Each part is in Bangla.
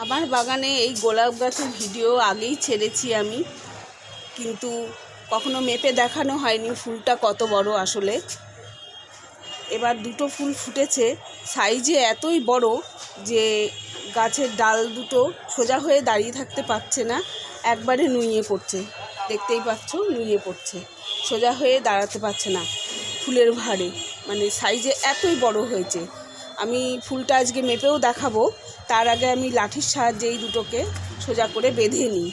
আমার বাগানে এই গোলাপ গাছের ভিডিও আগেই ছেড়েছি আমি, কিন্তু কখনো মেপে দেখানো হয়নি ফুলটা কত বড় আসলে। এবার দুটো ফুল ফুটেছে, সাইজে এতই বড় যে গাছের ডাল দুটো সোজা হয়ে দাঁড়িয়ে থাকতে পারছে না, একবারে নুইয়ে পড়ছে। দেখতেই পাচ্ছ, নুইয়ে পড়ছে, সোজা হয়ে দাঁড়াতে পারছে না ফুলের ভারে। মানে সাইজে এতই বড় হয়েছে। আমি ফুলটা আজকে মেপেও দেখাবো, তার আগে আমি লাঠির সাহায্যে এই দুটোকে সোজা করে বেঁধে নিই।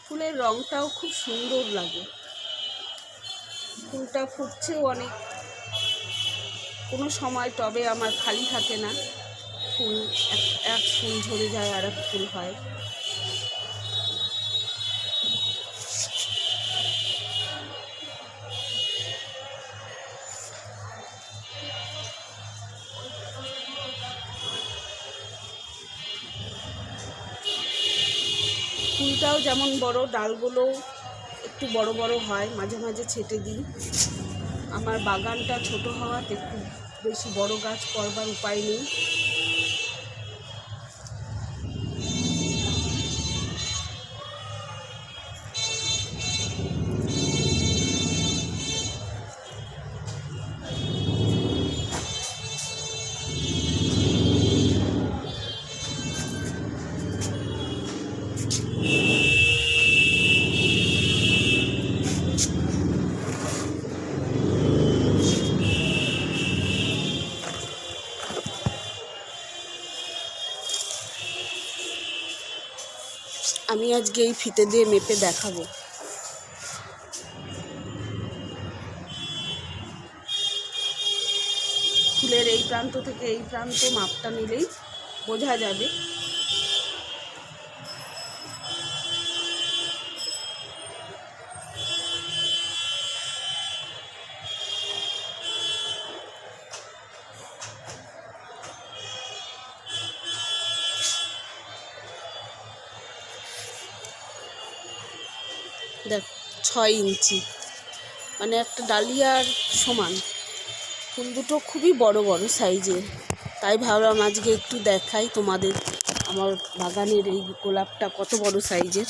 ফুলের রংটাও খুব সুন্দর লাগে, ফুলটা ফুটছেও অনেক। কোনো সময় টবে আমার খালি থাকে না, ফুল এক ফুল ঝরে যায় আর এক ফুল হয়। ফুলটাও যেমন বড়, ডালগুলোও একটু বড় বড় হয়, মাঝে মাঝে ছেটে দিই। আমার বাগানটা ছোট হওয়াতে খুব বেশি বড় গাছ করবার উপায় নেই। আমি আজকে এই ফিতে দিয়ে মেপে দেখাবো। ফুলের এই প্রান্ত থেকে এই প্রান্ত মাপটা নিলেই বোঝা যাবে। দেখ, 6 ইঞ্চি, মানে একটা ডালিয়ার সমান। ফুল দুটো খুবই বড় বড় সাইজের, তাই ভাবলাম আজকে একটু দেখাই তোমাদের আমার বাগানের এই গোলাপটা কত বড় সাইজের।